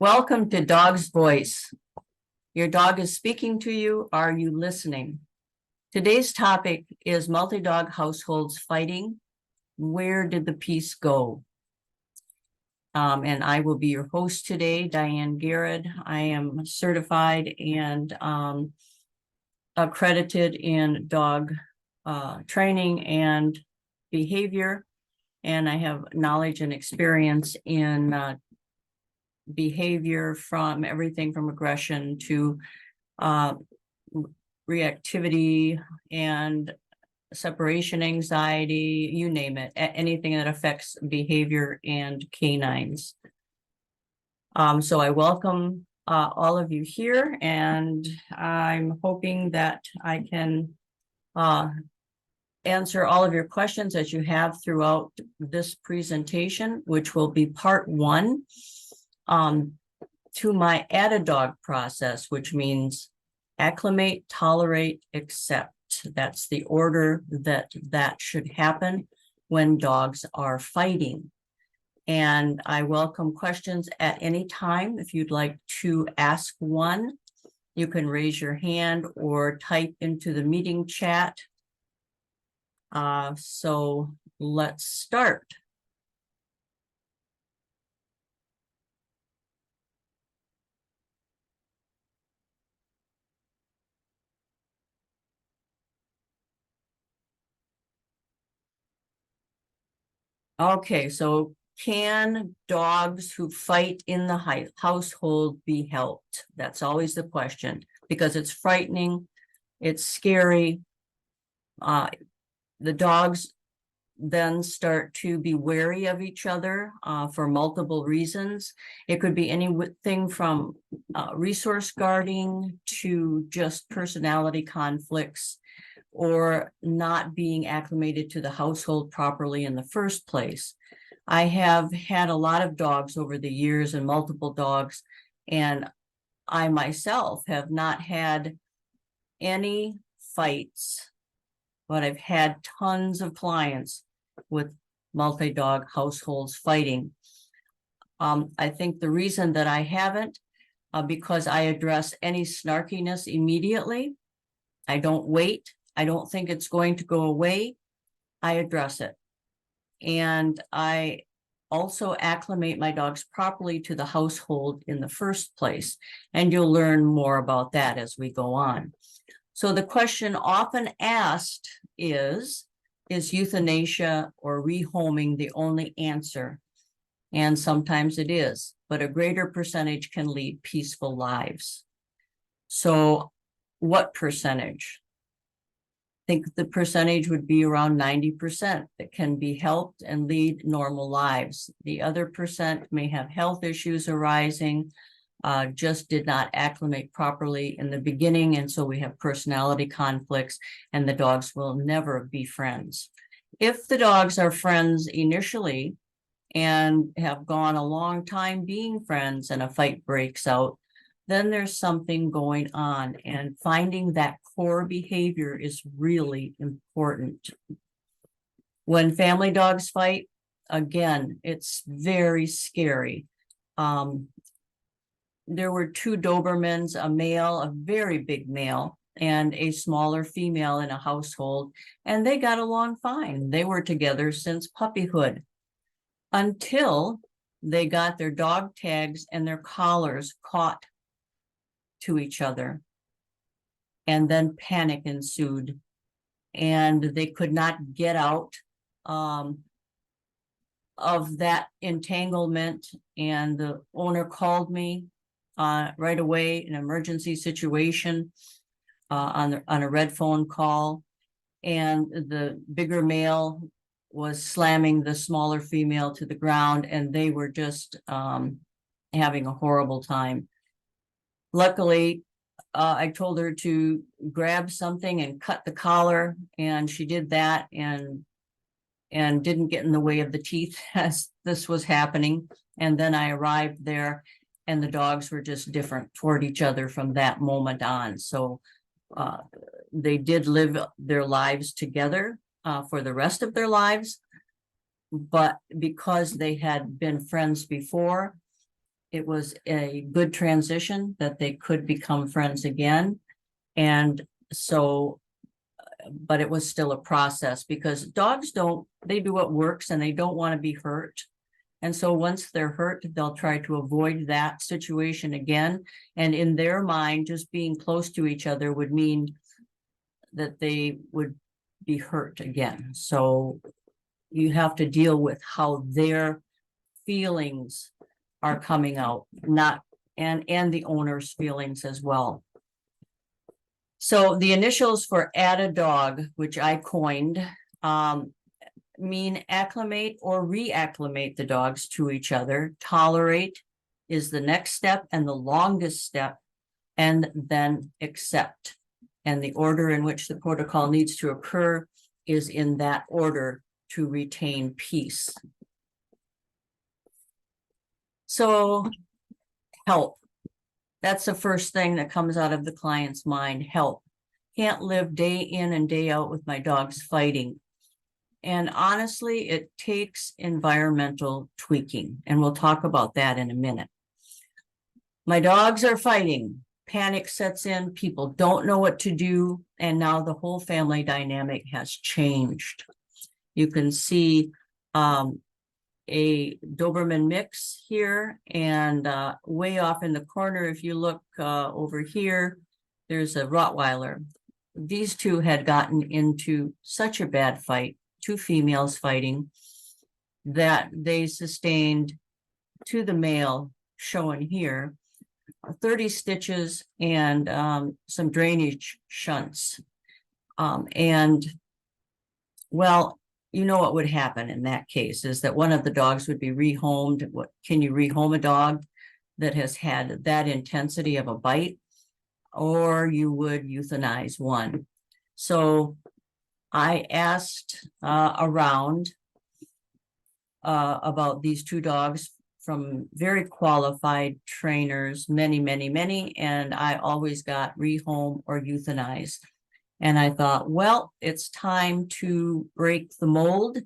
Welcome to Dog's Voice. Your dog is speaking to you. Are you listening? Today's topic is multi-dog households fighting. Where did the peace go? And I will be your host today, Diane Garrett. I am certified and accredited in dog training and behavior, and I have knowledge and experience in behavior from everything from aggression to reactivity and separation anxiety, you name it, anything that affects behavior and canines. So I welcome all of you here, and I'm hoping that I can answer all of your questions as you have throughout this presentation, which will be part one to my add a dog process, which means acclimate, tolerate, accept. That's the order that should happen when dogs are fighting. And I welcome questions at any time. If you'd like to ask one, you can raise your hand or type into the meeting chat. So let's start. Okay, so can dogs who fight in the household be helped? That's always the question, because it's frightening, it's scary. The dogs then start to be wary of each other for multiple reasons. It could be anything from resource guarding to just personality conflicts, or not being acclimated to the household properly in the first place. I have had a lot of dogs over the years and multiple dogs, and I myself have not had any fights, but I've had tons of clients with multi-dog households fighting. I think the reason that I haven't, because I address any snarkiness immediately. I don't wait. I don't think it's going to go away. I address it. And I also acclimate my dogs properly to the household in the first place. And you'll learn more about that as we go on. So the question often asked is euthanasia or rehoming the only answer? And sometimes it is, but a greater percentage can lead peaceful lives. So what percentage? I think the percentage would be around 90% that can be helped and lead normal lives. The other percent may have health issues arising, just did not acclimate properly in the beginning, and so we have personality conflicts, and the dogs will never be friends. If the dogs are friends initially and have gone a long time being friends and a fight breaks out, then there's something going on, and finding that core behavior is really important. When family dogs fight, again, it's very scary. There were two Dobermans, a male, a very big male, and a smaller female in a household, and they got along fine. They were together since puppyhood, until they got their dog tags and their collars caught to each other. And then panic ensued, and they could not get out of that entanglement. And the owner called me right away, an emergency situation on a red phone call. And the bigger male was slamming the smaller female to the ground, and they were just having a horrible time. Luckily, I told her to grab something and cut the collar, and she did that and didn't get in the way of the teeth as this was happening. And then I arrived there, and the dogs were just different toward each other from that moment on. So they did live their lives together for the rest of their lives, but because they had been friends before, it was a good transition, that they could become friends again. And so, but it was still a process, because dogs they do what works and they don't want to be hurt. And so once they're hurt, they'll try to avoid that situation again. And in their mind, just being close to each other would mean that they would be hurt again. So you have to deal with how their feelings are coming out, not and the owner's feelings as well. So the initials for add a dog, which I coined, mean acclimate or reacclimate the dogs to each other. Tolerate is the next step and the longest step, and then accept. And the order in which the protocol needs to occur is in that order to retain peace. So help. That's the first thing that comes out of the client's mind, help. Can't live day in and day out with my dogs fighting. And honestly, it takes environmental tweaking, and we'll talk about that in a minute. My dogs are fighting, panic sets in, people don't know what to do, and now the whole family dynamic has changed. You can see a Doberman mix here, and way off in the corner, if you look over here, there's a Rottweiler. These two had gotten into such a bad fight, two females fighting, that they sustained, to the male shown here, 30 stitches and some drainage shunts. And well, you know what would happen in that case is that one of the dogs would be rehomed. What can you rehome a dog that has had that intensity of a bite? Or you would euthanize one. So I asked around about these two dogs from very qualified trainers, many, and I always got rehome or euthanize. And I thought, well, it's time to break the mold,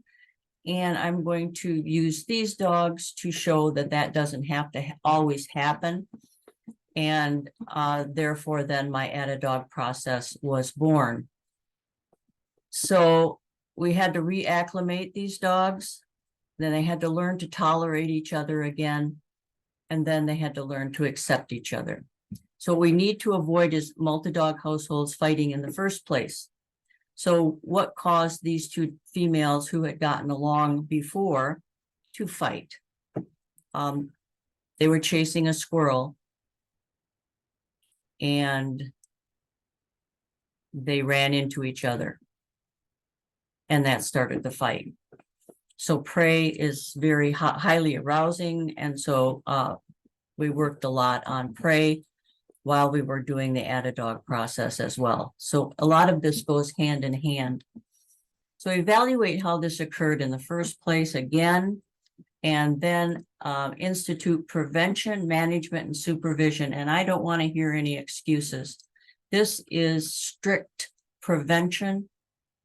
and I'm going to use these dogs to show that that doesn't have to always happen. And therefore, then my add a dog process was born. So we had to reacclimate these dogs. Then they had to learn to tolerate each other again. And then they had to learn to accept each other. So what we need to avoid is multi-dog households fighting in the first place. So what caused these two females who had gotten along before to fight? They were chasing a squirrel, and they ran into each other, and that started the fight. So prey is very highly arousing, and so we worked a lot on prey while we were doing the add a dog process as well. So a lot of this goes hand in hand. So evaluate how this occurred in the first place again, and then institute prevention, management, and supervision. And I don't want to hear any excuses. This is strict prevention,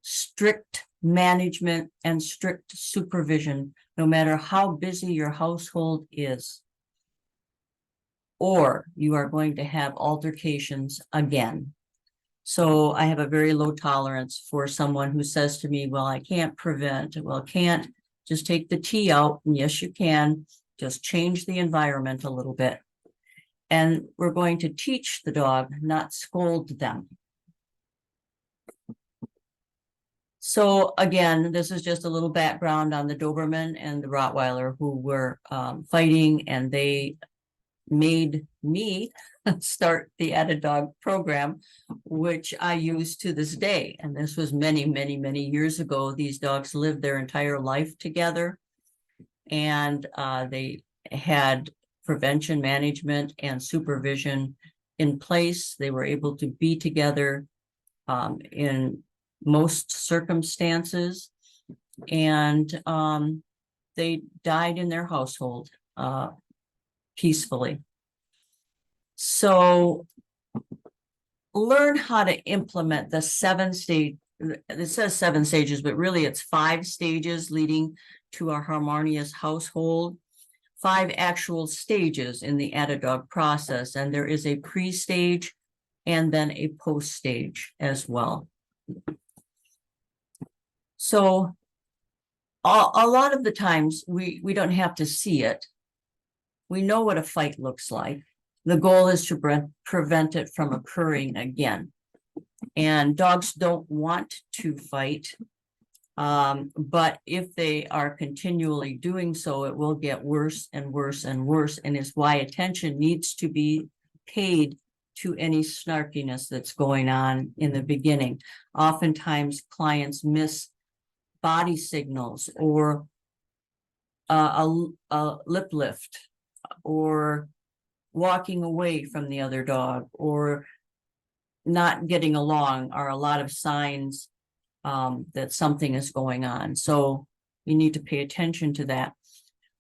strict management, and strict supervision, no matter how busy your household is. Or you are going to have altercations again. So I have a very low tolerance for someone who says to me, well, I can't prevent. Well, can't. Just take the T out. And yes, you can. Just change the environment a little bit. And we're going to teach the dog, not scold them. So again, this is just a little background on the Doberman and the Rottweiler who were fighting, and they made me start the add a dog program, which I use to this day. And this was many years ago. These dogs lived their entire life together, and they had prevention, management, and supervision in place. They were able to be together in most circumstances, and they died in their household peacefully. So learn how to implement the 7-stage, it says 7 stages, but really it's 5 stages leading to a harmonious household. 5 actual stages in the At-A-Dog process, and there is a pre-stage and then a post-stage as well. So a lot of the times we don't have to see it. We know what a fight looks like. The goal is to prevent it from occurring again. And dogs don't want to fight. But if they are continually doing so, it will get worse and worse and worse, and is why attention needs to be paid to any snarkiness that's going on in the beginning. Oftentimes clients miss body signals or a lip lift or walking away from the other dog or not getting along are a lot of signs that something is going on. So you need to pay attention to that.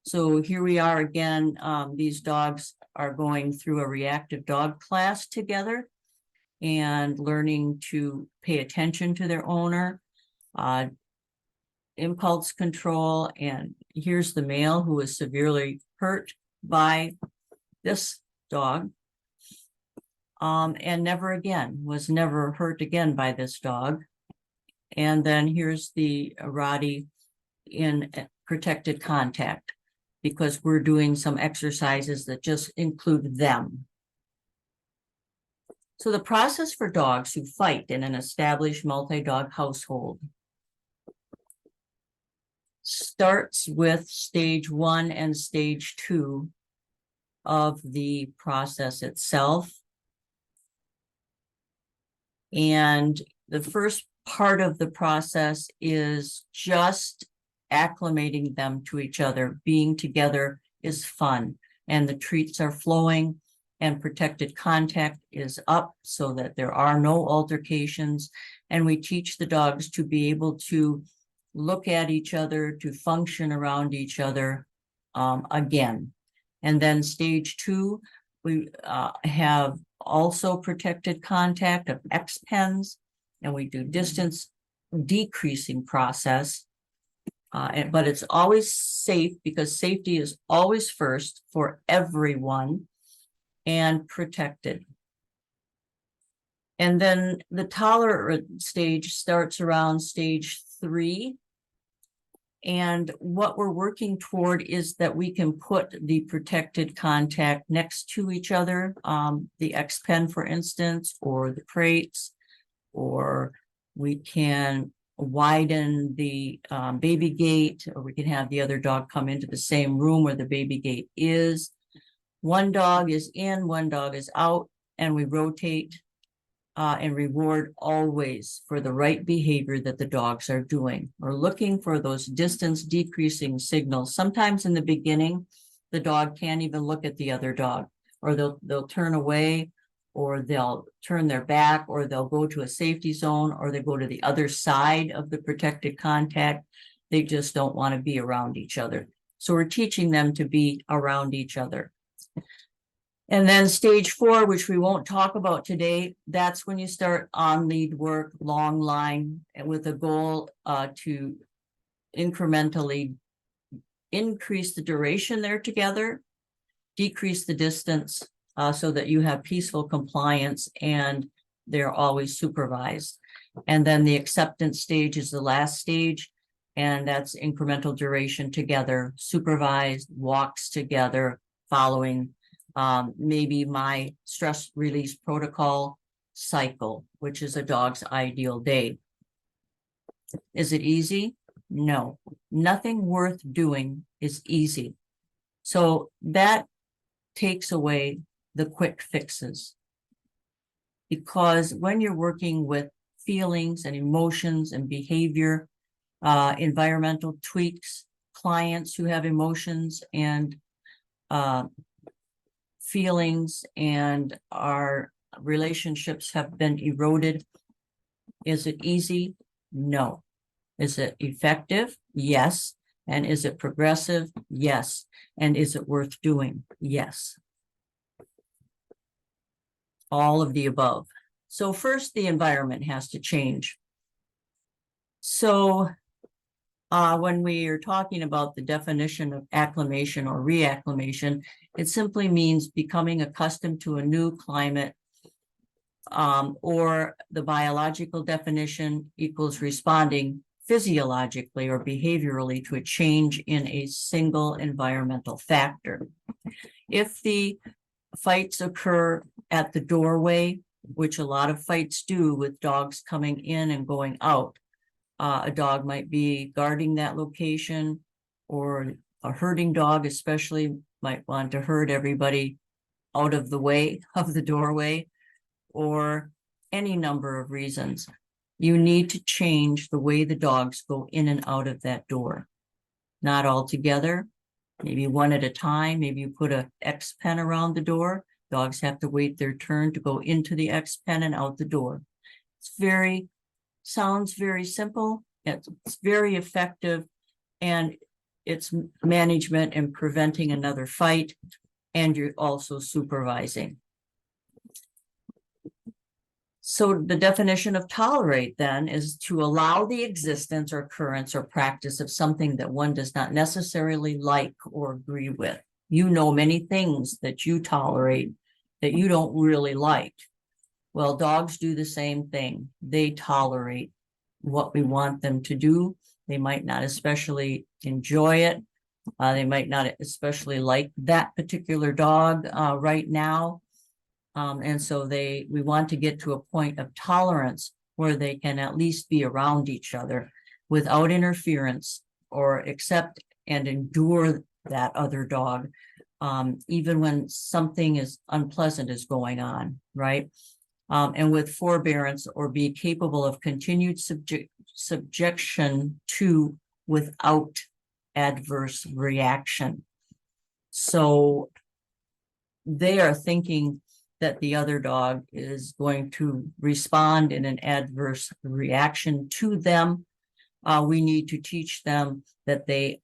So here we are again. These dogs are going through a reactive dog class together and learning to pay attention to their owner, impulse control. And here's the male who was severely hurt by this dog. And was never hurt again by this dog. And then here's the Rottie in protected contact, because we're doing some exercises that just include them. So the process for dogs who fight in an established multi-dog household starts with stage 1 and stage 2 of the process itself. And the first part of the process is just acclimating them to each other. Being together is fun, and the treats are flowing, and protected contact is up so that there are no altercations. And we teach the dogs to be able to look at each other, to function around each other again. And then stage 2, we have also protected contact of X-pens, and we do distance decreasing process. But it's always safe, because safety is always first for everyone, and protected. And then the tolerant stage starts around stage 3. And what we're working toward is that we can put the protected contact next to each other, the X-pen, for instance, or the crates, or we can widen the baby gate, or we can have the other dog come into the same room where the baby gate is. One dog is in, one dog is out, and we rotate and reward always for the right behavior that the dogs are doing. We're looking for those distance decreasing signals. Sometimes in the beginning, the dog can't even look at the other dog, or they'll turn away, or they'll turn their back, or they'll go to a safety zone, or they go to the other side of the protected contact. They just don't want to be around each other. So we're teaching them to be around each other. And then stage 4, which we won't talk about today, that's when you start on lead work, long line, and with a goal to incrementally increase the duration they're together, decrease the distance so that you have peaceful compliance and they're always supervised. And then the acceptance stage is the last stage, and that's incremental duration together, supervised, walks together, following maybe my stress release protocol cycle, which is a dog's ideal day. Is it easy? No, nothing worth doing is easy. So that takes away the quick fixes. Because when you're working with feelings and emotions and behavior, environmental tweaks, clients who have emotions and feelings, and our relationships have been eroded. Is it easy? No. Is it effective? Yes. And is it progressive? Yes. And is it worth doing? Yes. All of the above. So first, the environment has to change. So When we are talking about the definition of acclimation or reacclimation, it simply means becoming accustomed to a new climate, or the biological definition equals responding physiologically or behaviorally to a change in a single environmental factor. If the fights occur at the doorway, which a lot of fights do with dogs coming in and going out, a dog might be guarding that location, or a herding dog especially might want to herd everybody out of the way of the doorway, or any number of reasons. You need to change the way the dogs go in and out of that door. Not all together, maybe one at a time. Maybe you put a X pen around the door. Dogs have to wait their turn to go into the X pen and out the door. Sounds very simple. It's very effective, and it's management and preventing another fight, and you're also supervising. So the definition of tolerate then is to allow the existence or occurrence or practice of something that one does not necessarily like or agree with. You know many things that you tolerate that you don't really like. Well, dogs do the same thing. They tolerate what we want them to do. They might not especially enjoy it. They might not especially like that particular dog right now. And so we want to get to a point of tolerance where they can at least be around each other without interference, or accept and endure that other dog, even when something is unpleasant is going on, right? And with forbearance, or be capable of continued subjection to without adverse reaction. So they are thinking that the other dog is going to respond in an adverse reaction to them. We need to teach them that they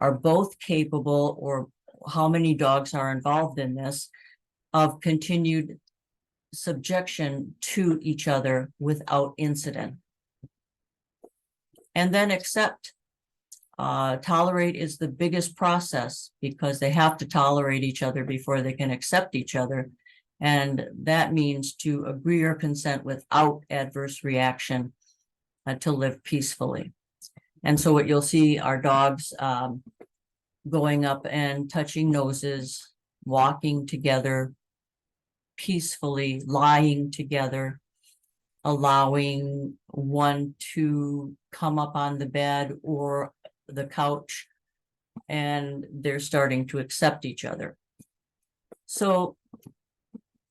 are both capable, or how many dogs are involved in this, of continued subjection to each other without incident. And then accept. Tolerate is the biggest process, because they have to tolerate each other before they can accept each other. And that means to agree or consent without adverse reaction, to live peacefully. And so what you'll see are dogs going up and touching noses, walking together peacefully, lying together, allowing one to come up on the bed or the couch, and they're starting to accept each other. So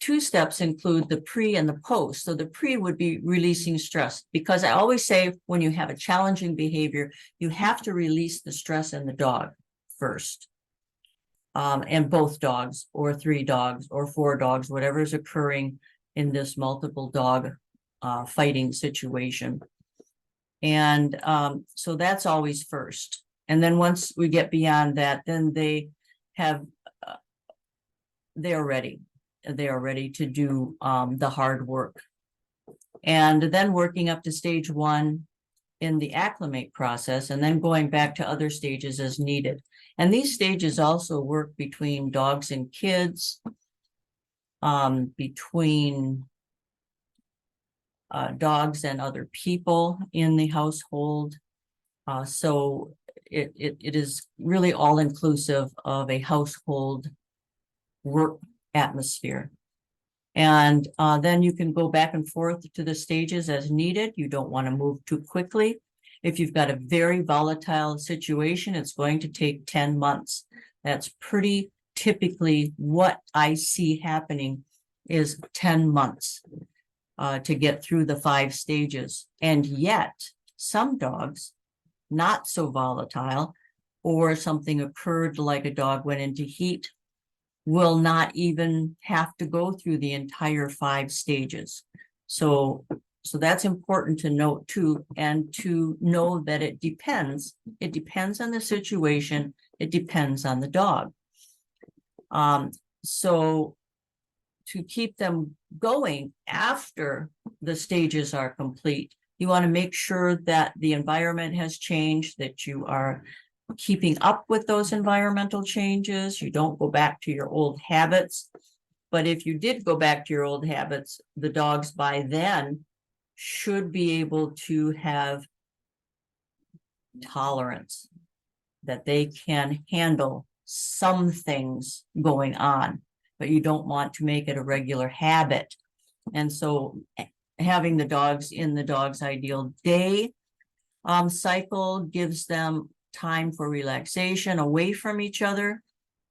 2 steps include the pre and the post. So the pre would be releasing stress, because I always say when you have a challenging behavior, you have to release the stress in the dog first. And both dogs, or 3 dogs, or 4 dogs, whatever is occurring in this multiple dog fighting situation. And so that's always first. And then once we get beyond that, then they are ready. They are ready to do the hard work. And then working up to stage 1 in the acclimate process, and then going back to other stages as needed. And these stages also work between dogs and kids, between dogs and other people in the household. So it is really all inclusive of a household work atmosphere. And then you can go back and forth to the stages as needed. You don't want to move too quickly. If you've got a very volatile situation, it's going to take 10 months. That's pretty typically what I see happening, is 10 months to get through the 5 stages. And yet some dogs, not so volatile, or something occurred like a dog went into heat, will not even have to go through the entire 5 stages. So that's important to note too, and to know that it depends. It depends on the situation. It depends on the dog. So to keep them going after the stages are complete, You want to make sure that the environment has changed, that you are keeping up with those environmental changes. You don't go back to your old habits. But if you did go back to your old habits, the dogs by then should be able to have tolerance, that they can handle some things going on, but you don't want to make it a regular habit. And so having the dogs in the dog's ideal day cycle gives them time for relaxation away from each other,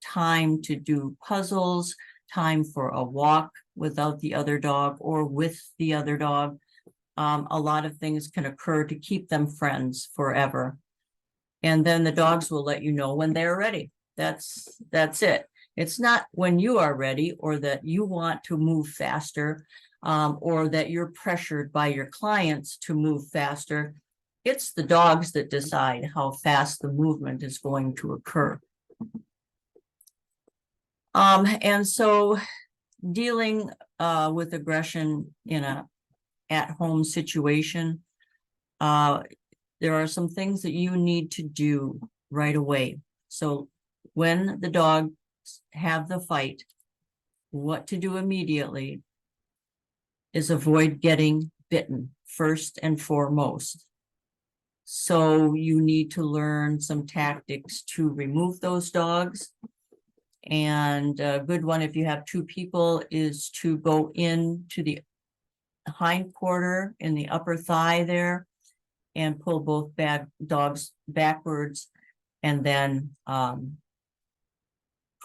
time to do puzzles, time for a walk without the other dog or with the other dog. A lot of things can occur to keep them friends forever. And then the dogs will let you know when they're ready. That's it. It's not when you are ready or that you want to move faster, or that you're pressured by your clients to move faster. It's the dogs that decide how fast the movement is going to occur. And so dealing with aggression in a at-home situation, there are some things that you need to do right away. So when the dogs have the fight, what to do immediately is avoid getting bitten first and foremost. So you need to learn some tactics to remove those dogs. And a good one, if you have two people, is to go into the hind quarter in the upper thigh there and pull both dogs backwards, and then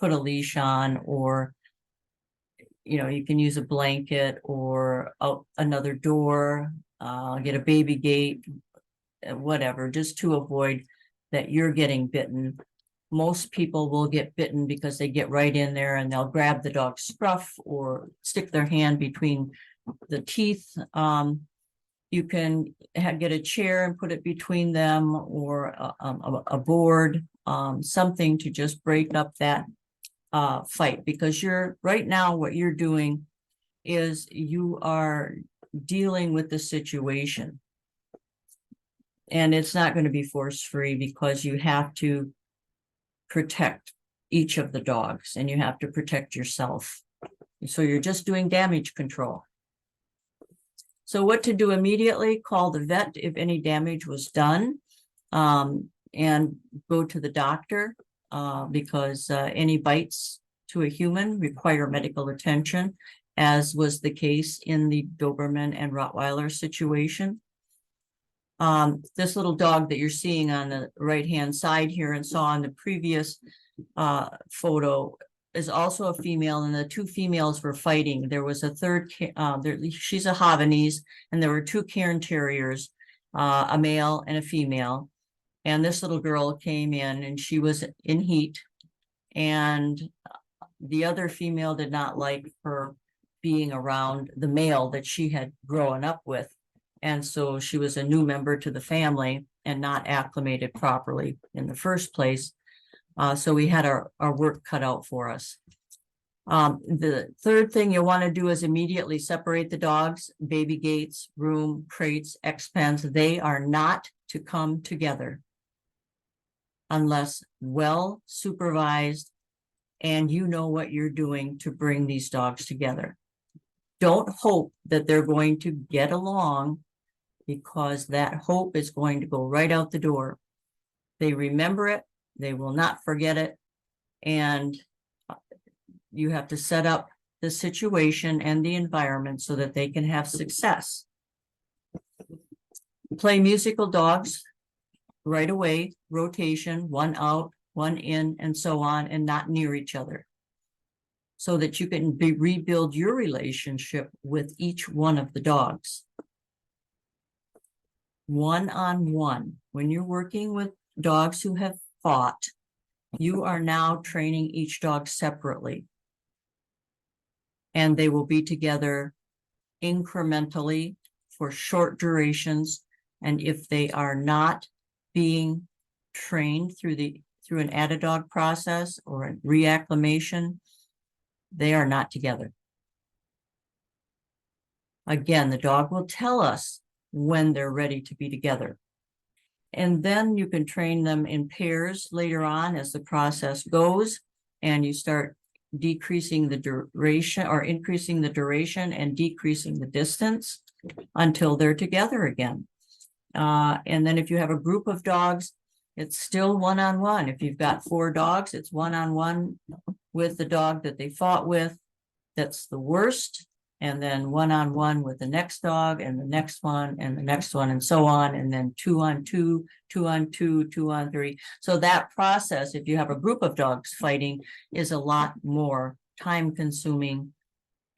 put a leash on, or you can use a blanket or another door, get a baby gate, whatever, just to avoid that you're getting bitten. Most people will get bitten because they get right in there and they'll grab the dog's scruff or stick their hand between the teeth. You can get a chair and put it between them, or a board, something to just break up that fight, because right now what you're doing is you are dealing with the situation, and it's not going to be force-free because you have to protect each of the dogs and you have to protect yourself. So you're just doing damage control. So what to do immediately: call the vet if any damage was done, and go to the doctor, because any bites to a human require medical attention, as was the case in the Doberman and Rottweiler situation. This little dog that you're seeing on the right-hand side here and saw on the previous photo is also a female, and the two females were fighting. There was a third, she's a Havanese, and there were two Cairn Terriers, a male and a female. And this little girl came in and she was in heat, and the other female did not like her being around the male that she had grown up with. And so she was a new member to the family and not acclimated properly in the first place. So we had our work cut out for us. The third thing you want to do is immediately separate the dogs. Baby gates, room, crates, X-pens, they are not to come together unless well supervised and you know what you're doing to bring these dogs together. Don't hope that they're going to get along, because that hope is going to go right out the door. They remember it, they will not forget it, and you have to set up the situation and the environment so that they can have success. Play musical dogs right away, rotation, one out, one in, and so on, and not near each other, so that you can rebuild your relationship with each one of the dogs. One-on-one, when you're working with dogs who have fought, you are now training each dog separately, and they will be together incrementally for short durations. And if they are not being trained through an add-a-dog process or a reacclimation, they are not together. Again, the dog will tell us when they're ready to be together. And then you can train them in pairs later on as the process goes, and you start decreasing the duration or increasing the duration and decreasing the distance until they're together again. And then if you have a group of dogs, it's still one-on-one. If you've got 4 dogs, it's one-on-one with the dog that they fought with. That's the worst. And then one-on-one with the next dog and the next one and the next one and so on. And then 2-on-2, 2-on-2, 2-on-3. So that process, if you have a group of dogs fighting, is a lot more time consuming,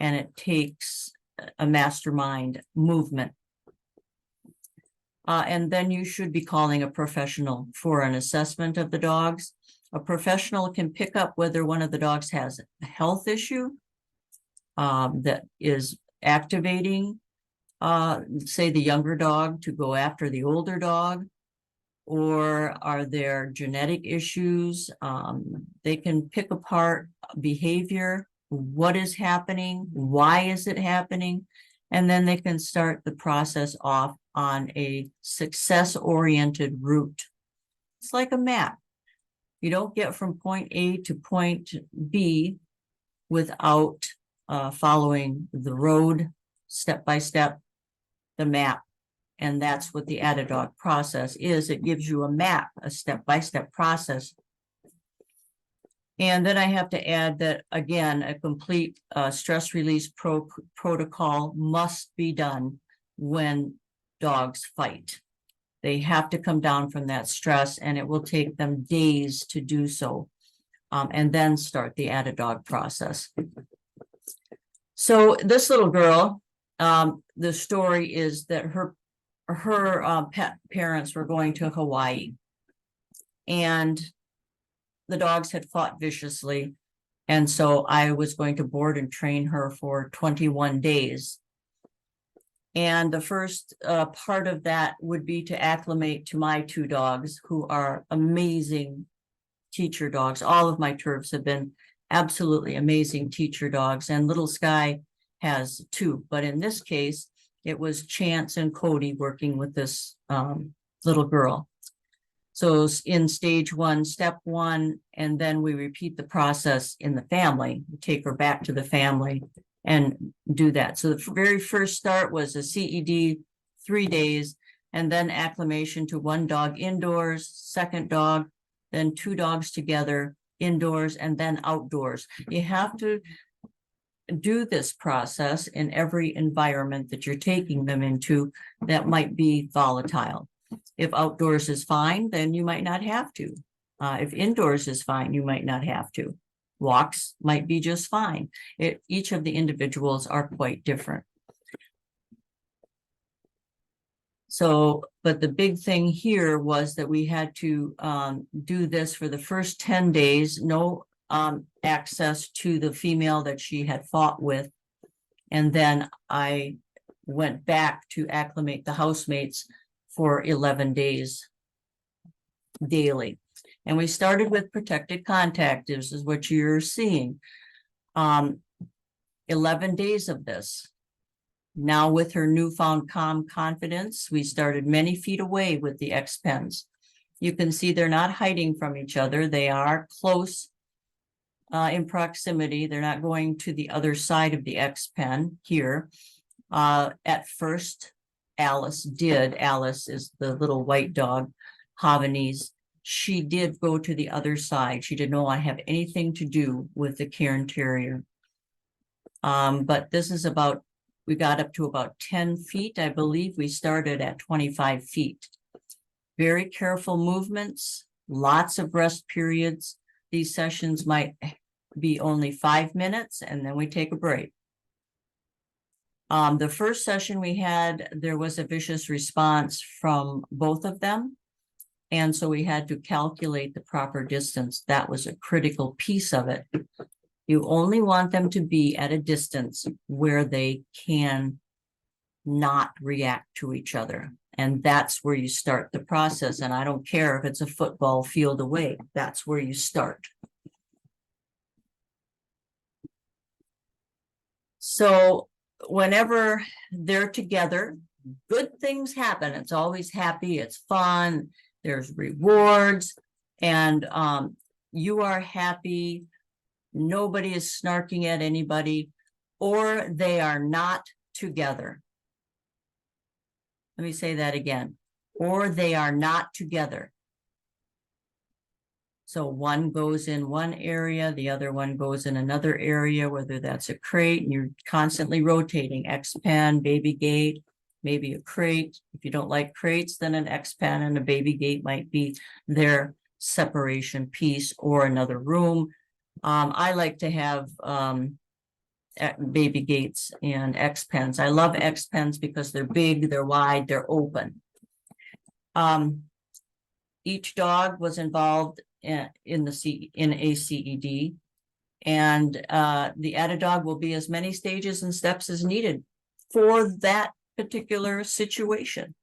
and it takes a mastermind movement. And then you should be calling a professional for an assessment of the dogs. A professional can pick up whether one of the dogs has a health issue that is activating, say, the younger dog to go after the older dog, or are there genetic issues? They can pick apart behavior, what is happening, why is it happening, and then they can start the process off on a success-oriented route. It's like a map. You don't get from point A to point B without following the road step by step, the map. And that's what the Add-A-Dog process is. It gives you a map, a step-by-step process. And then I have to add that, again, a complete stress release protocol must be done when dogs fight. They have to come down from that stress, and it will take them days to do so, and then start the Add-A-Dog process. So this little girl, the story is that her pet parents were going to Hawaii, and the dogs had fought viciously. And so I was going to board and train her for 21 days. And the first part of that would be to acclimate to my 2 dogs, who are amazing teacher dogs. All of my turfs have been absolutely amazing teacher dogs, and Little Sky has 2. But in this case, it was Chance and Cody working with this little girl. So in stage 1, step 1, and then we repeat the process in the family. We take her back to the family and do that. So the very first start was a CED, 3 days, and then acclimation to 1 dog indoors, second dog, then 2 dogs together indoors, and then outdoors. You have to do this process in every environment that you're taking them into that might be volatile. If outdoors is fine, then you might not have to. If indoors is fine, you might not have to. Walks might be just fine. Each of the individuals are quite different. So, but the big thing here was that we had to do this for the first 10 days, no access to the female that she had fought with. And then I went back to acclimate the housemates for 11 days daily. And we started with protected contact. This is what you're seeing. 11 days of this. Now with her newfound calm confidence, we started many feet away with the X-Pens. You can see they're not hiding from each other. They are close in proximity. They're not going to the other side of the X-Pen here. At first, Alice is the little white dog, Havanese. She did go to the other side. She did not want to have anything to do with the Cairn Terrier. But this is about, we got up to about 10 feet. I believe we started at 25 feet. Very careful movements, lots of rest periods. These sessions might be only 5 minutes, and then we take a break. The first session we had, there was a vicious response from both of them. And so we had to calculate the proper distance. That was a critical piece of it. You only want them to be at a distance where they can not react to each other. And that's where you start the process. And I don't care if it's a football field away, that's where you start. So whenever they're together, good things happen. It's always happy, it's fun, there's rewards, and you are happy. Nobody is snarking at anybody, or they are not together. Let me say that again. Or they are not together. So one goes in one area, the other one goes in another area, whether that's a crate, and you're constantly rotating X-pen, baby gate, maybe a crate. If you don't like crates, then an X-pen and a baby gate might be their separation piece, or another room. I like to have baby gates and X-pens. I love X-pens because they're big, they're wide, they're open. Each dog was involved in a CED, and the added dog will be as many stages and steps as needed for that particular situation.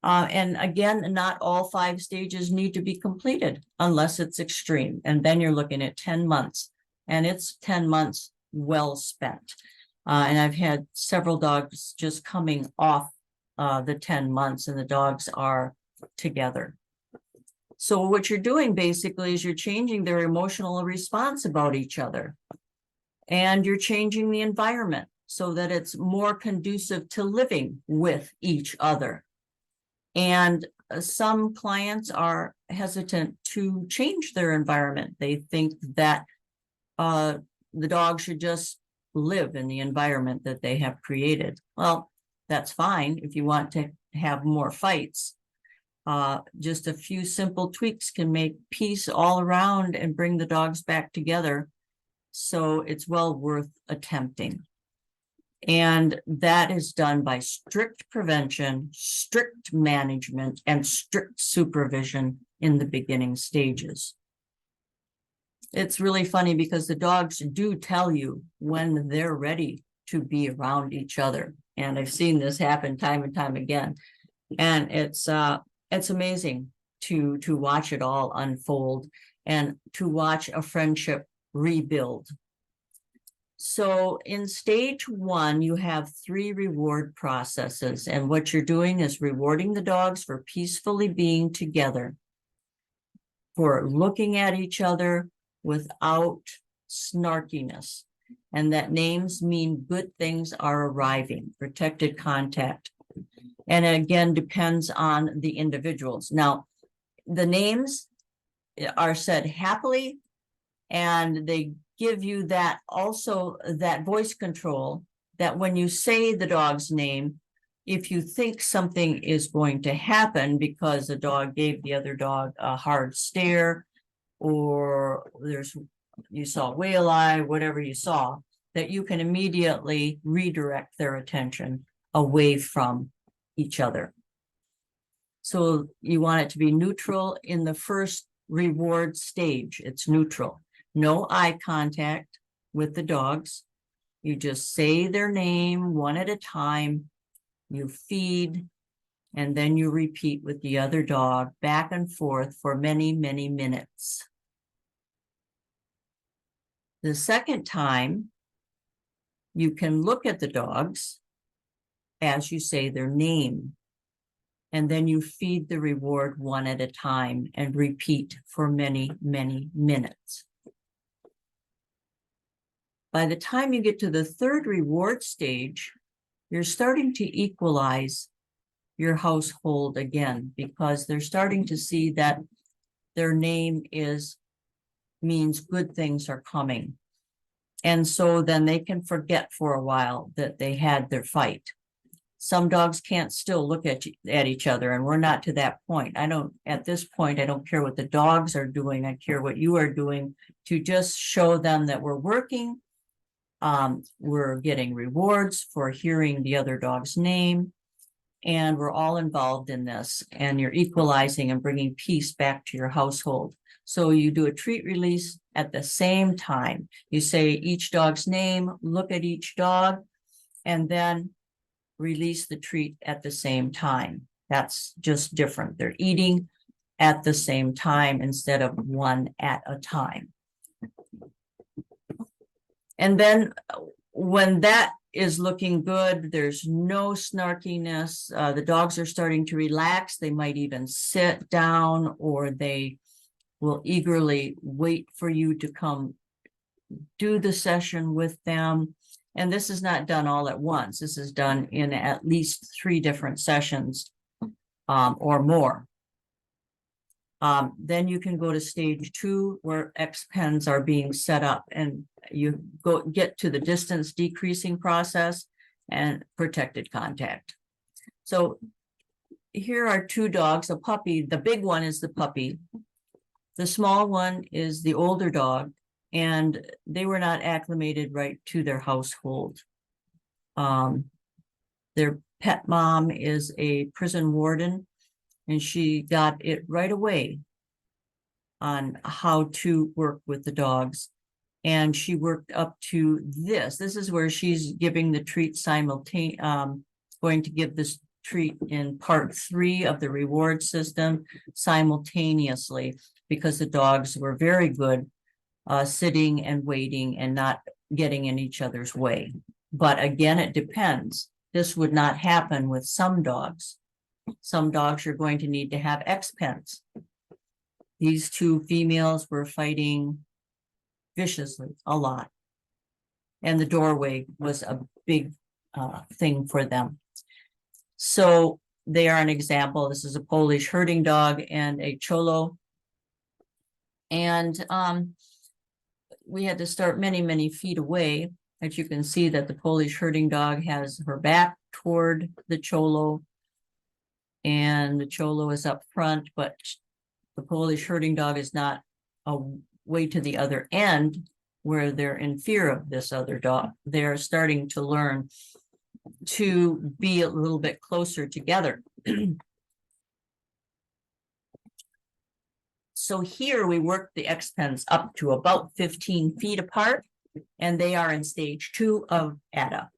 And again, not all 5 stages need to be completed unless it's extreme. And then you're looking at 10 months, and it's 10 months well spent. And I've had several dogs just coming off the 10 months, and the dogs are together. So what you're doing basically is you're changing their emotional response about each other, and you're changing the environment so that it's more conducive to living with each other. And some clients are hesitant to change their environment. They think that the dog should just live in the environment that they have created. Well, that's fine if you want to have more fights. Just a few simple tweaks can make peace all around and bring the dogs back together. So it's well worth attempting. And that is done by strict prevention, strict management, and strict supervision in the beginning stages. It's really funny because the dogs do tell you when they're ready to be around each other. And I've seen this happen time and time again. And it's amazing to watch it all unfold and to watch a friendship rebuild. So in stage 1, you have 3 reward processes, and what you're doing is rewarding the dogs for peacefully being together, for looking at each other without snarkiness, and that names mean good things are arriving, protected contact. And again, depends on the individuals. Now, the names are said happily, and they give you that also that voice control that when you say the dog's name, if you think something is going to happen because the dog gave the other dog a hard stare, or you saw whale eye, whatever you saw, that you can immediately redirect their attention away from each other. So you want it to be neutral in the first reward stage. It's neutral. No eye contact with the dogs. You just say their name one at a time. You feed, and then you repeat with the other dog back and forth for many, many minutes. The second time, you can look at the dogs as you say their name, and then you feed the reward one at a time and repeat for many, many minutes. By the time you get to the third reward stage, you're starting to equalize your household again, because they're starting to see that their name means good things are coming. And so then they can forget for a while that they had their fight. Some dogs can't still look at each other, and we're not to that point. At this point, I don't care what the dogs are doing. I care what you are doing to just show them that we're working. We're getting rewards for hearing the other dog's name, and we're all involved in this, and you're equalizing and bringing peace back to your household. So you do a treat release at the same time. You say each dog's name, look at each dog, and then release the treat at the same time. That's just different. They're eating at the same time instead of one at a time. And then when that is looking good. There's no snarkiness. The dogs are starting to relax. They might even sit down, or they will eagerly wait for you to come do the session with them. And this is not done all at once. This is done in at least 3 different sessions or more. Then you can go to stage 2, where X-pens are being set up, and you get to the distance decreasing process and protected contact. So here are 2 dogs, a puppy. The big one is the puppy. The small one is the older dog, and they were not acclimated right to their household. Their pet mom is a prison warden, and she got it right away on how to work with the dogs. And she worked up to this. This is where she's giving the treat going to give this treat in part 3 of the reward system simultaneously, because the dogs were very good sitting and waiting and not getting in each other's way. But again, it depends. This would not happen with some dogs. Some dogs are going to need to have X-pens. These 2 females were fighting viciously a lot. And the doorway was a big thing for them. So they are an example. This is a Polish herding dog and a Cholo. And we had to start many, many feet away. As you can see that the Polish herding dog has her back toward the Cholo, and the Cholo is up front, but the Polish herding dog is not way to the other end where they're in fear of this other dog. They're starting to learn to be a little bit closer together. So here we work the X-pens up to about 15 feet apart, and they are in stage 2 of ADA.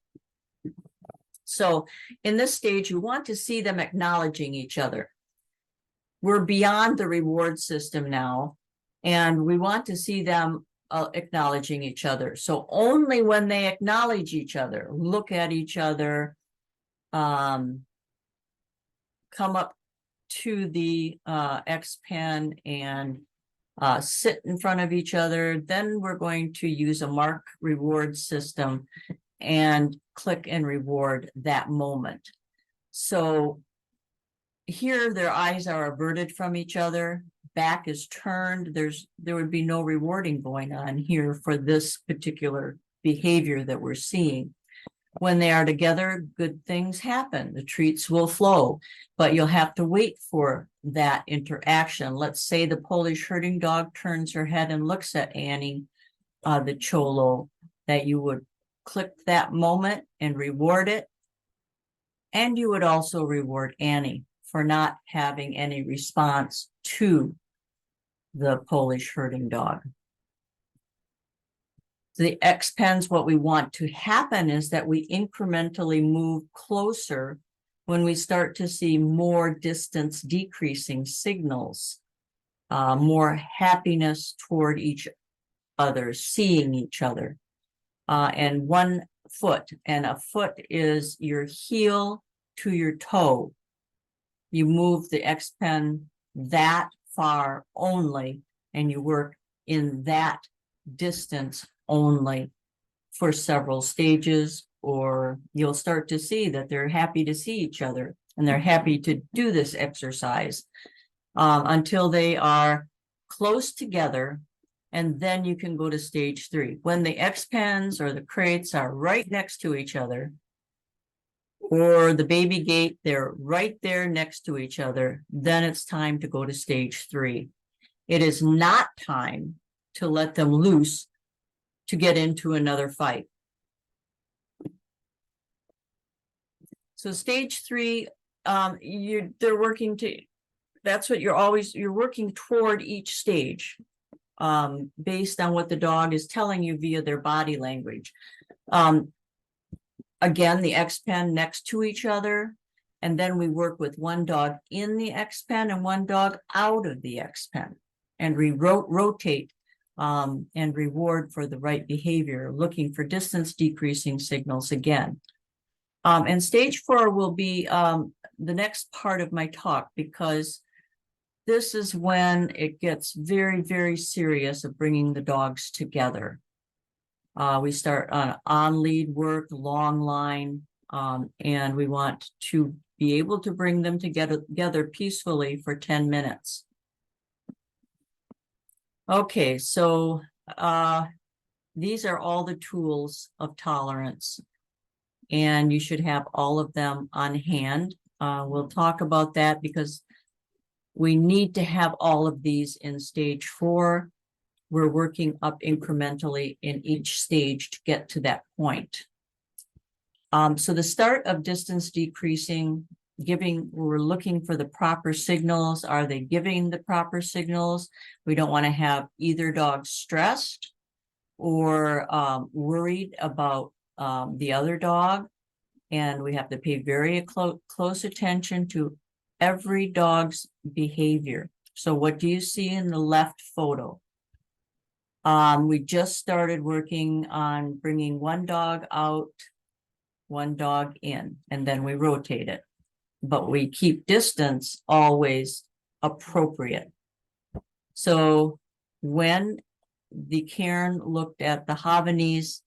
So in this stage, you want to see them acknowledging each other. We're beyond the reward system now, and we want to see them acknowledging each other. So only when they acknowledge each other, look at each other, come up to the X-pen and sit in front of each other, then we're going to use a mark reward system and click and reward that moment. So here their eyes are averted from each other, back is turned. There would be no rewarding going on here for this particular behavior that we're seeing. When they are together, good things happen. The treats will flow, but you'll have to wait for that interaction. Let's say the Polish herding dog turns her head and looks at Annie, the Cholo, that you would click that moment and reward it. And you would also reward Annie for not having any response to the Polish herding dog. The X-pens, what we want to happen is that we incrementally move closer when we start to see more distance decreasing signals, more happiness toward each other, seeing each other. And 1 foot, and a foot is your heel to your toe. You move the X-pen that far only, and you work in that distance only for several stages, or you'll start to see that they're happy to see each other and they're happy to do this exercise until they are close together. And then you can go to stage 3. When the X-pens or the crates are right next to each other, or the baby gate, they're right there next to each other, then it's time to go to stage 3. It is not time to let them loose to get into another fight. So stage 3, they're working to, that's what you're working toward each stage. Based on what the dog is telling you via their body language. Again, the X-pen next to each other, and then we work with 1 dog in the X-pen and 1 dog out of the X-pen, and we rotate and reward for the right behavior, looking for distance decreasing signals again. And stage 4 will be the next part of my talk, because this is when it gets very, very serious of bringing the dogs together. We start on lead work, long line, and we want to be able to bring them together peacefully for 10 minutes. Okay, so these are all the tools of tolerance, and you should have all of them on hand. We'll talk about that because we need to have all of these in stage 4. We're working up incrementally in each stage to get to that point. So the start of distance decreasing, we're looking for the proper signals. Are they giving the proper signals? We don't want to have either dog stressed or worried about the other dog. And we have to pay very close attention to every dog's behavior. So what do you see in the left photo? We just started working on bringing one dog out, one dog in, and then we rotate it. But we keep distance always appropriate. So when the cairn looked at the Havanese,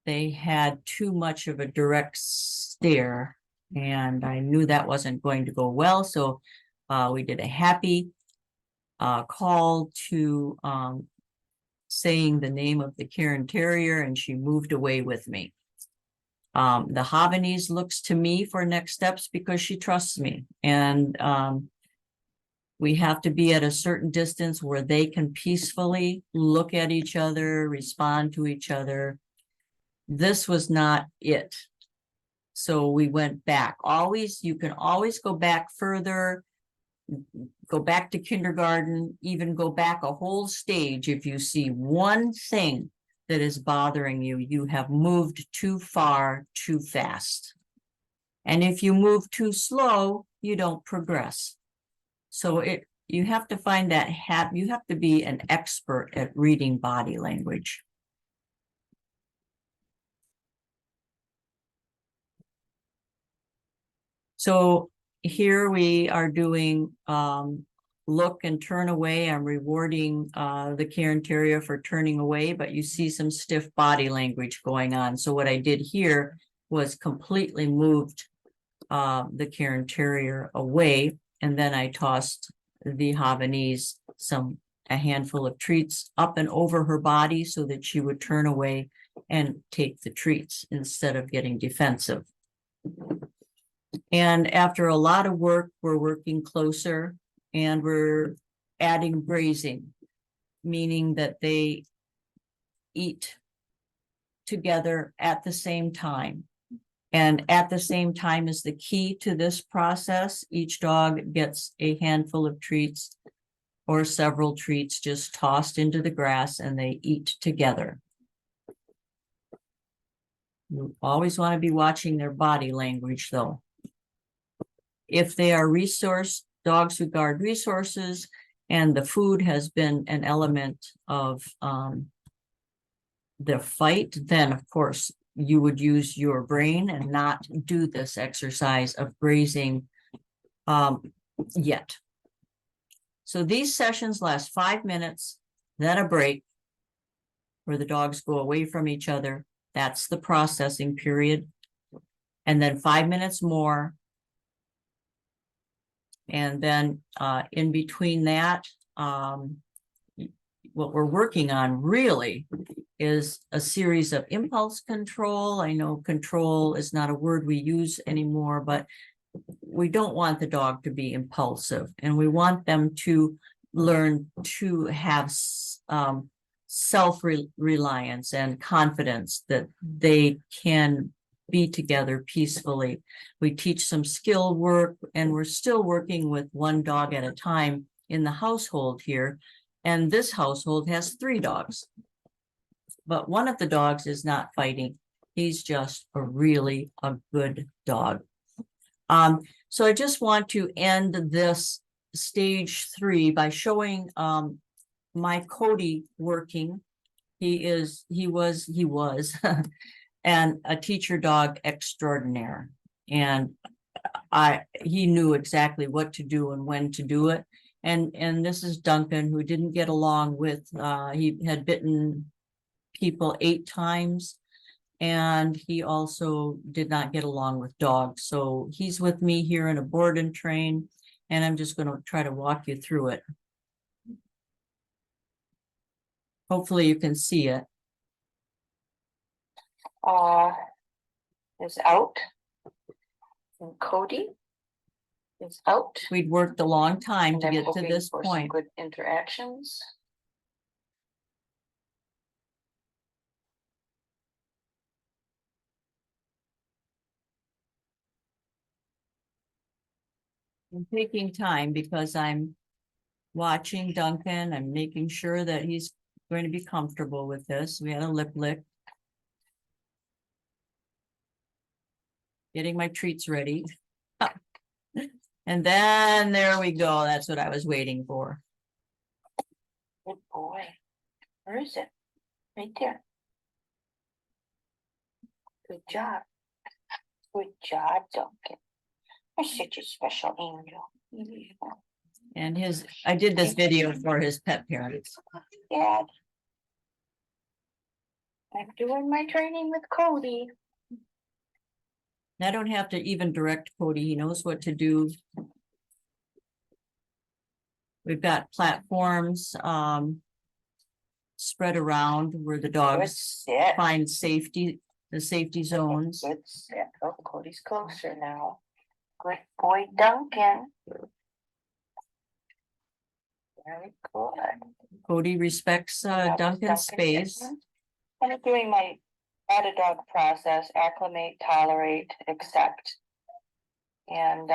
they had too much of a direct stare, and I knew that wasn't going to go well. So we did a happy call to saying the name of the Cairn Terrier, and she moved away with me. The Havanese looks to me for next steps because she trusts me, and we have to be at a certain distance where they can peacefully look at each other, respond to each other. This was not it. So we went back. You can always go back further, go back to kindergarten, even go back a whole stage. If you see one thing that is bothering you, you have moved too far, too fast. And if you move too slow, you don't progress. So you have to find that you have to be an expert at reading body language. So here we are doing look and turn away. I'm rewarding the Cairn Terrier for turning away, but you see some stiff body language going on. So what I did here was completely moved the Cairn Terrier away, and then I tossed the Havanese a handful of treats up and over her body so that she would turn away and take the treats instead of getting defensive. And after a lot of work, we're working closer, and we're adding grazing, meaning that they eat together at the same time. And at the same time is the key to this process. Each dog gets a handful of treats or several treats just tossed into the grass, and they eat together. You always want to be watching their body language, though. If they are dogs who guard resources, and the food has been an element of the fight, then of course you would use your brain and not do this exercise of grazing yet. So these sessions last 5 minutes, then a break where the dogs go away from each other. That's the processing period. And then 5 minutes more. And then in between that, what we're working on really is a series of impulse control. I know control is not a word we use anymore, but we don't want the dog to be impulsive, and we want them to learn to have self-reliance and confidence that they can be together peacefully. We teach some skill work, and we're still working with one dog at a time in the household here. And this household has 3 dogs. But one of the dogs is not fighting. He's just a good dog. So I just want to end this stage 3 by showing my Cody working. He was, and a teacher dog extraordinaire. And he knew exactly what to do and when to do it. And this is Duncan, who didn't get along with, he had bitten people 8 times. And he also did not get along with dogs. So he's with me here in a board and train, and I'm just going to try to walk you through it. Hopefully you can see it. Is out. And Cody is out. We'd worked a long time And to I'm get to hoping this for some point. good interactions. I'm taking time because I'm watching Duncan. I'm making sure that he's going to be comfortable with this. We had a lip lick. Getting my treats ready. And then there we go. That's what I was waiting for. Good boy. Where is it? Right there. Good job. Good job, Duncan. You're such a special angel. And I did this video for his pet parents. Dad. I'm doing my training with Cody. I don't have to even direct Cody. He knows what to do. We've got platforms spread around where the dogs find safety, the safety zones. Good sit. Oh, Cody's closer now. Good boy, Duncan. Very good. Cody respects Duncan's space. I'm doing my add a dog process: acclimate, tolerate, accept. And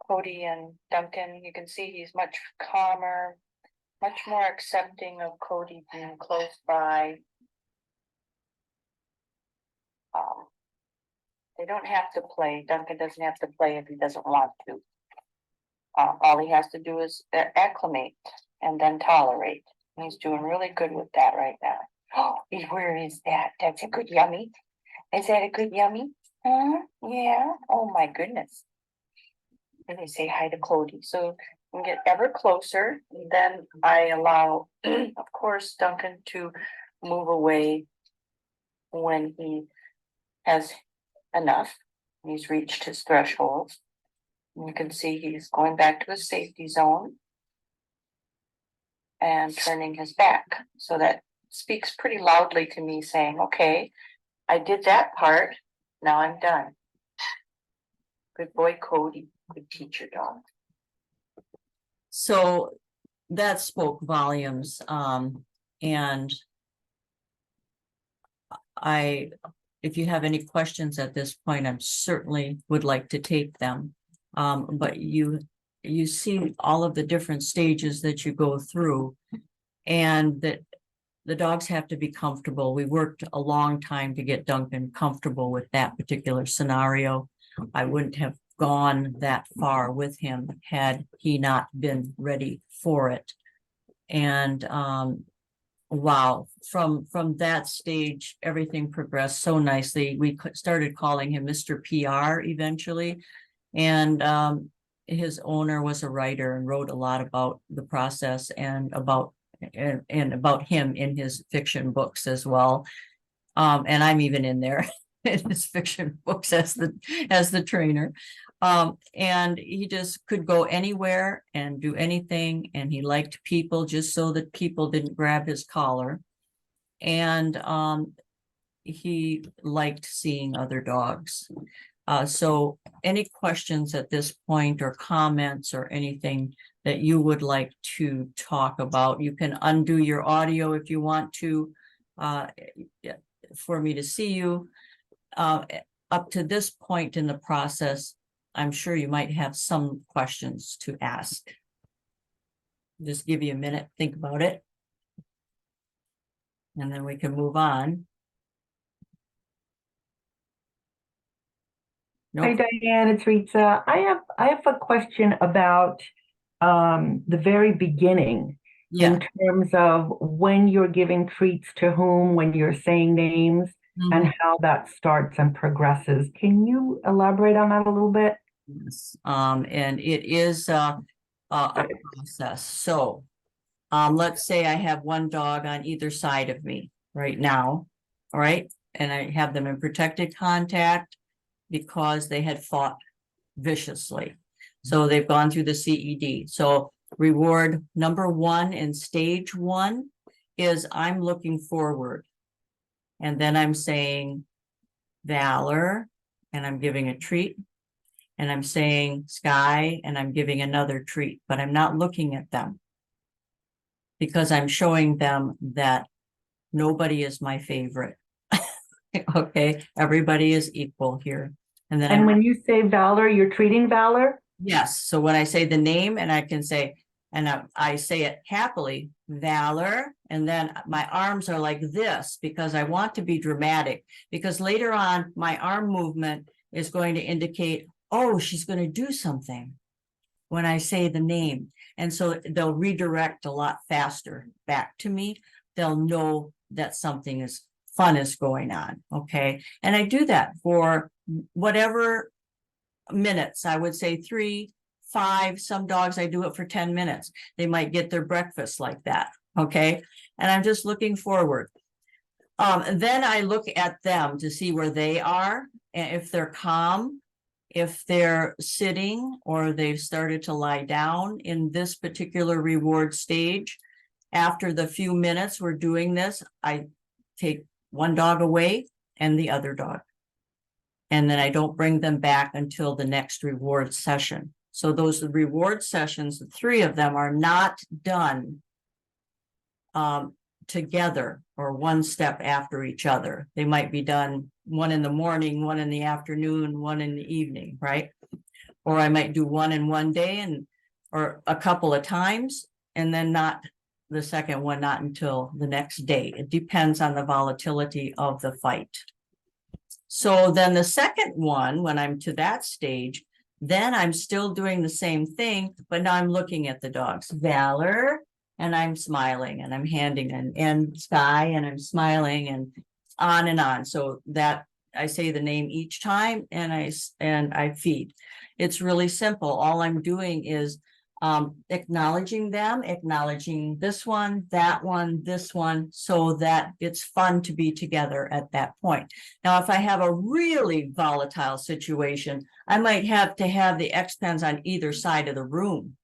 Cody and Duncan, you can see he's much calmer, much more accepting of Cody being close by. They don't have to play. Duncan doesn't have to play if he doesn't want to. All he has to do is acclimate and then tolerate. And he's doing really good with that right now. Oh, where is that? That's a good yummy. Is that a good yummy? Yeah. Oh my goodness. Let me say hi to Cody. So we get ever closer. Then I allow, of course, Duncan to move away when he has enough. He's reached his threshold. You can see he's going back to his safety zone and turning his back. So that speaks pretty loudly to me, saying, okay, I did that part. Now I'm done. Good boy, Cody. Good teacher dog. So that spoke volumes. And if you have any questions at this point, I certainly would like to take them. But you see all of the different stages that you go through, and that the dogs have to be comfortable. We worked a long time to get Duncan comfortable with that particular scenario. I wouldn't have gone that far with him had he not been ready for it. And wow, from that stage, everything progressed so nicely. We started calling him Mr. PR eventually. And his owner was a writer and wrote a lot about the process and about him in his fiction books as well. And I'm even in there in his fiction books as the trainer. And he just could go anywhere and do anything. And he liked people just so that people didn't grab his collar. And he liked seeing other dogs. So any questions at this point or comments or anything that you would like to talk about? You can undo your audio if you want to, for me to see you. Up to this point in the process, I'm sure you might have some questions to ask. Just give you a minute, think about it. And then we can move on. Hi, Diane, it's Rita. I have a question about the very beginning Yeah. in terms of when you're giving treats to whom, when you're saying names, Mhm. and how that starts and progresses. Can you elaborate on that a little bit? Yes. And it is a process. So, let's say I have one dog on either side of me right now, all right? And I have them in protected contact because they had fought viciously. So they've gone through the CED. So reward number one in stage one is I'm looking forward. And then I'm saying valor, and I'm giving a treat. And I'm saying sky, and I'm giving another treat, but I'm not looking at them because I'm showing them that nobody is my favorite. Okay, everybody is equal here. And then And I'm, when you say Valor, you're treating Valor? yes, so when I say the name and I can say, and I say it happily, Valor, and then my arms are like this because I want to be dramatic. Because later on, my arm movement is going to indicate, oh, she's going to do something when I say the name. And so they'll redirect a lot faster back to me. They'll know that something is fun is going on. Okay. And I do that for whatever minutes. I would say 3, 5. Some dogs, I do it for 10 minutes. They might get their breakfast like that. Okay. And I'm just looking forward. And then I look at them to see where they are, and if they're calm, if they're sitting or they've started to lie down in this particular reward stage. After the few minutes we're doing this, I take one dog away and the other dog. And then I don't bring them back until the next reward session. So those reward sessions, the 3 of them are not done together or one step after each other. They might be done one in the morning, one in the afternoon, one in the evening, right? Or I might do one in one day and or a couple of times and then not the second one, not until the next day. It depends on the volatility of the fight. So then the second one, when I'm to that stage, then I'm still doing the same thing, but now I'm looking at the dogs. Valor, and I'm smiling and I'm handing and sky and I'm smiling and on and on. So that I say the name each time and I feed. It's really simple. All I'm doing is acknowledging them, acknowledging this one, this one, so that it's fun to be together at that point. Now, if I have a really volatile situation, I might have to have the X-Pens on either side of the room.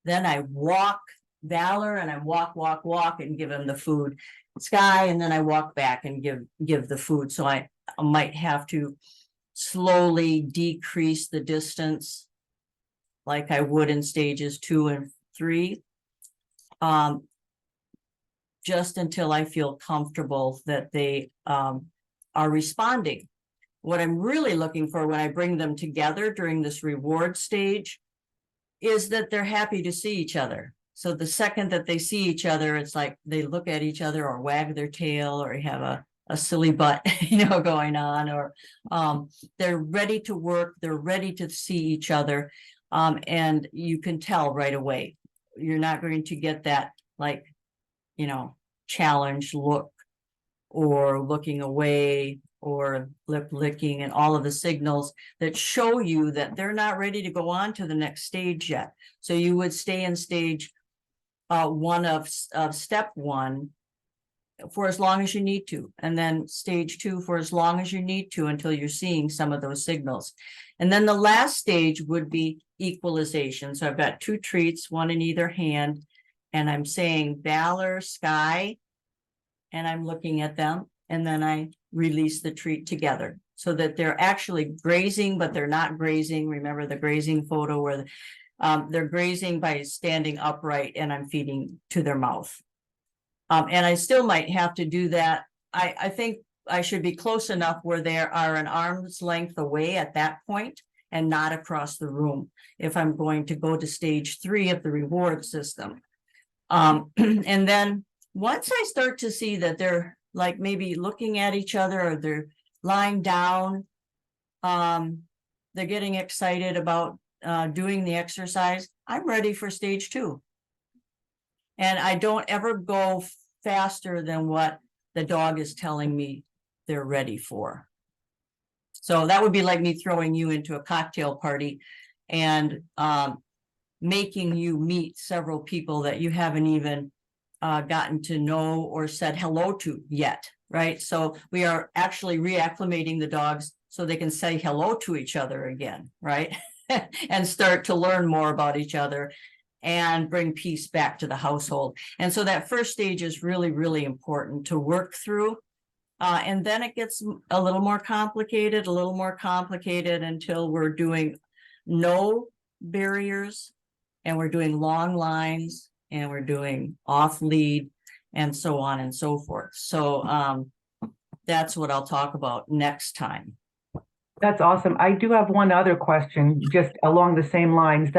Then I walk Valor and I walk and give him the food, Sky, and then I walk back and give the food. So I might have to slowly decrease the distance like I would in stages 2 and 3. Just until I feel comfortable that they are responding. What I'm really looking for when I bring them together during this reward stage is that they're happy to see each other. So the second that they see each other, it's like they look at each other or wag their tail or have a silly butt, going on, or they're ready to work, they're ready to see each other. And you can tell right away. You're not going to get that like, challenge look or looking away or lip licking and all of the signals that show you that they're not ready to go on to the next stage yet. So you would stay in stage 1 of step 1 for as long as you need to, and then stage 2 for as long as you need to until you're seeing some of those signals. And then the last stage would be equalization. So I've got 2 treats, one in either hand, and I'm saying Valor, Sky, and I'm looking at them, and then I release the treat together so that they're actually grazing, but they're not grazing. Remember the grazing photo where they're grazing by standing upright and I'm feeding to their mouth. And I still might have to do that. I think I should be close enough where they are an arm's length away at that point and not across the room if I'm going to go to stage 3 of the reward system. And then once I start to see that they're like maybe looking at each other or they're lying down, they're getting excited about doing the exercise, I'm ready for stage 2. And I don't ever go faster than what the dog is telling me they're ready for. So that would be like me throwing you into a cocktail party and making you meet several people that you haven't even gotten to know or said hello to yet, right? So we are actually reacclimating the dogs so they can say hello to each other again, right? And start to learn more about each other and bring peace back to the household. And so that first stage is really, really important to work through. And then it gets a little more complicated until we're doing no barriers, and we're doing long lines, and we're doing off lead, and so on and so forth. So that's what I'll talk about next time. That's awesome. I do have one other question, just along the same lines.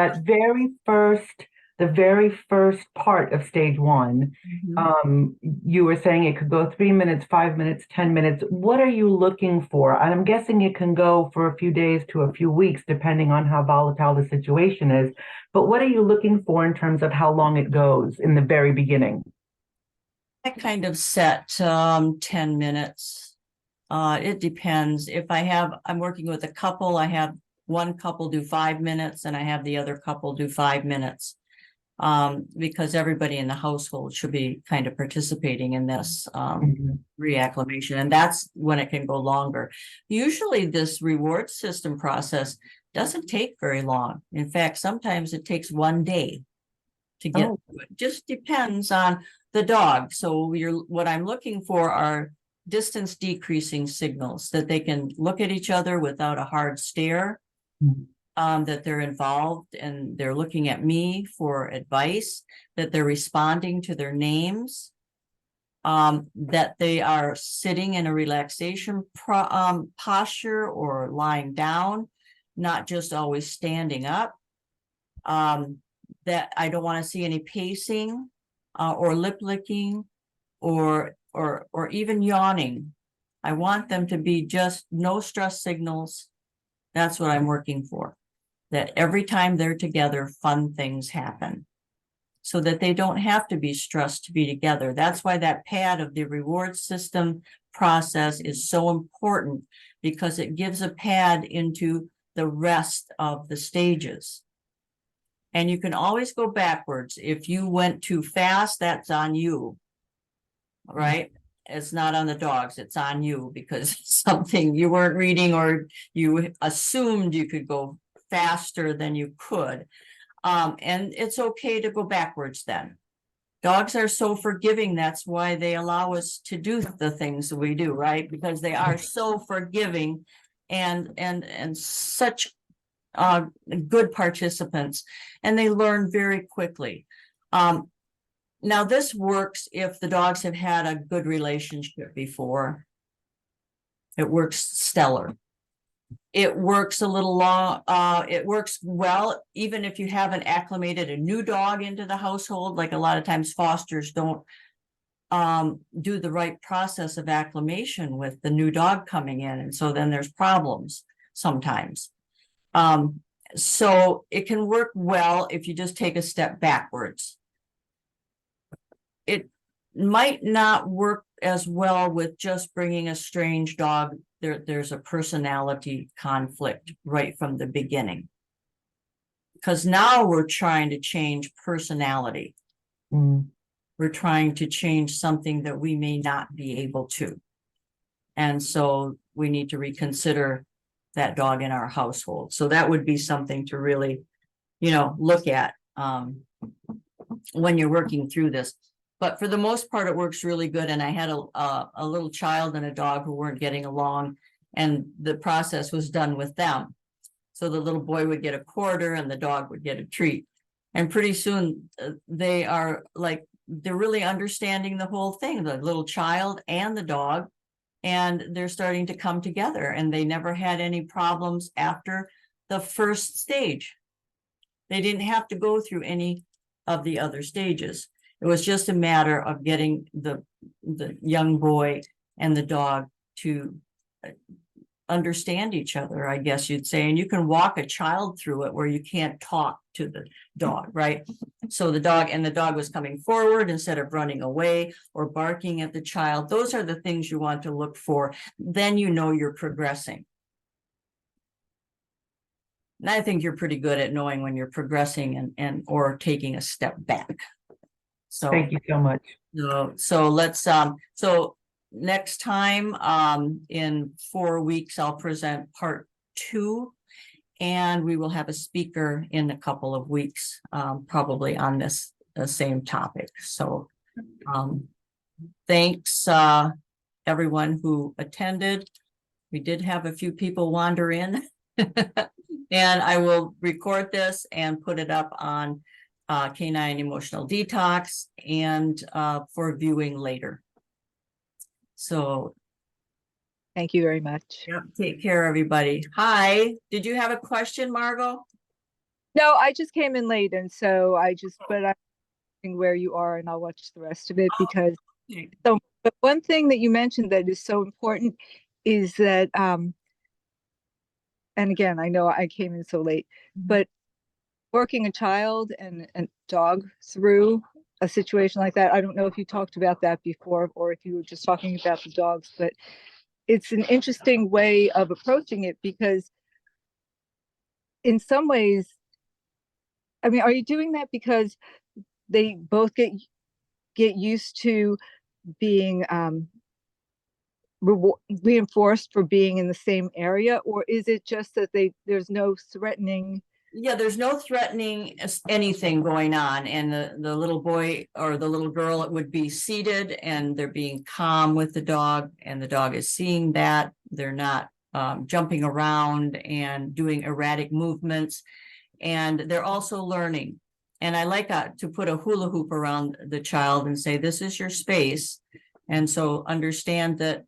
The very first part of stage 1, you were saying it could go 3 minutes, 5 minutes, 10 minutes. What are you looking for? And I'm guessing it can go for a few days to a few weeks, depending on how volatile the situation is. But what are you looking for in terms of how long it goes in the very beginning? I kind of set 10 minutes. It depends. If I'm working with a couple, I have one couple do 5 minutes and I have the other couple do 5 minutes. Because everybody in the household should be kind of participating in this reacclimation, and that's when it can go longer. Usually this reward system process doesn't take very long. In fact, sometimes it takes 1 day to get through it. Just depends on the dog. So what I'm looking for are distance decreasing signals, that they can look at each other without a hard stare. That they're involved and they're looking at me for advice, that they're responding to their names, that they are sitting in a relaxation posture or lying down, not just always standing up, that I don't want to see any pacing or lip licking or even yawning. I want them to be just no stress signals. That's what I'm working for. That every time they're together, fun things happen, so that they don't have to be stressed to be together. That's why that pad of the reward system process is so important, because it gives a pad into the rest of the stages. And you can always go backwards. If you went too fast, that's on you, right? It's not on the dogs, it's on you, because something you weren't reading or you assumed you could go faster than you could. And it's okay to go backwards then. Dogs are so forgiving. That's why they allow us to do the things that we do, right? Because they are so forgiving and such good participants, and they learn very quickly. Now this works if the dogs have had a good relationship before. It works stellar. It works a little long. It works well, even if you haven't acclimated a new dog into the household. Like a lot of times fosters don't do the right process of acclimation with the new dog coming in. And so then there's problems sometimes. So it can work well if you just take a step backwards. It might not work as well with just bringing a strange dog. There's a personality conflict right from the beginning, because now we're trying to change personality. We're trying to change something that we may not be able to. And so we need to reconsider that dog in our household. So that would be something to really, look at when you're working through this. But for the most part, it works really good. And I had a little child and a dog who weren't getting along, and the process was done with them. So the little boy would get a quarter and the dog would get a treat. And pretty soon they're really understanding the whole thing, the little child and the dog, and they're starting to come together, and they never had any problems after the first stage. They didn't have to go through any of the other stages. It was just a matter of getting the young boy and the dog to understand each other, I guess you'd say, and you can walk a child through it where you can't talk to the dog, right? So the dog was coming forward instead of running away or barking at the child. Those are the things you want to look for. Then you know you're progressing. And I think you're pretty good at knowing when you're progressing and or taking a step back. So Thank you so much. so let's so next time in 4 weeks I'll present part 2, and we will have a speaker in a couple of weeks, probably on this same topic. So thanks everyone who attended. We did have a few people wander in. And I will record this and put it up on Canine Emotional Detox and for viewing later. So Thank you very much. yeah, take care, everybody. Hi, did you have a question, Margot? No, I just came in late, and so but I'm wondering where you are, and I'll watch the rest of it because Okay. but one thing that you mentioned that is so important is that and again, I know I came in so late, but working a child and dog through a situation like that, I don't know if you talked about that before or if you were just talking about the dogs, but it's an interesting way of approaching it because in some ways, I mean, are you doing that because they both get used to being reinforced for being in the same area, or is it just that there's no threatening? Yeah, there's no threatening anything going on, and the little boy or the little girl would be seated and they're being calm with the dog, and the dog is seeing that. They're not jumping around and doing erratic movements, and they're also learning. And I like to put a hula hoop around the child and say, this is your space. And so understand that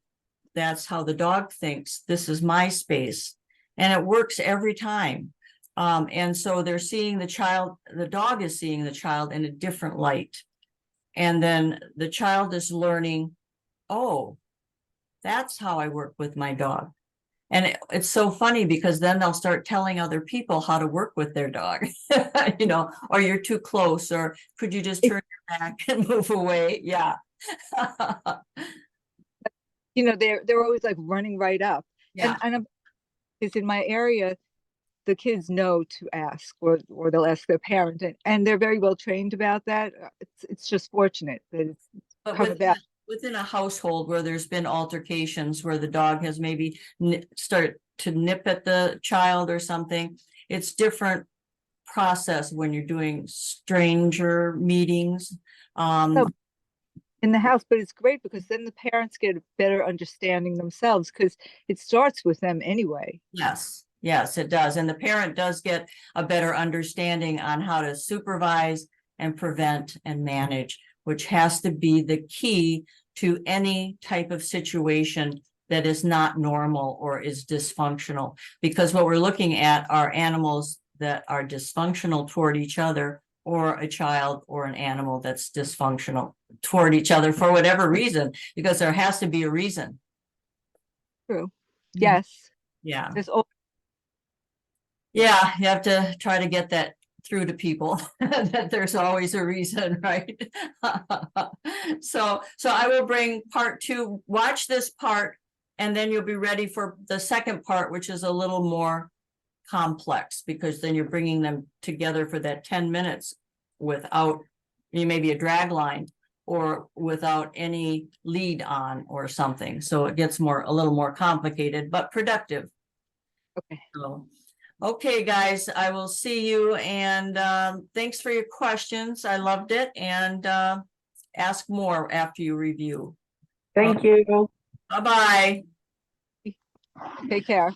that's how the dog thinks. This is my space. And it works every time. And so they're seeing the dog is seeing the child in a different light. And then the child is learning, oh, that's how I work with my dog. And it's so funny because then they'll start telling other people how to work with their dog, you know, or you're too close, or could you just turn your back and move away? Yeah. You know, they're always like running right up. Yeah. And it's in my area, the kids know to ask, or they'll ask their parent, and they're very well trained about that. It's just fortunate that it's But come about. within a household where there's been altercations where the dog has maybe start to nip at the child or something, it's different process when you're doing stranger meetings. In the house, but it's great because then the parents get a better understanding themselves because it starts with them anyway. Yes, it does. And the parent does get a better understanding on how to supervise and prevent and manage, which has to be the key to any type of situation that is not normal or is dysfunctional. Because what we're looking at are animals that are dysfunctional toward each other, or a child or an animal that's dysfunctional toward each other for whatever reason, because there has to be a reason. True. Yes. Yeah. There's Yeah, you have to try to get that through to people that there's always a reason, right? So I will bring part 2. Watch this part, and then you'll be ready for the second part, which is a little more complex, because then you're bringing them together for that 10 minutes without maybe a drag line or without any lead on or something. So it gets a little more complicated, but productive. okay. So, okay, guys, I will see you, and thanks for your questions. I loved it, and ask more after you review. Thank you. Bye-bye. Take care.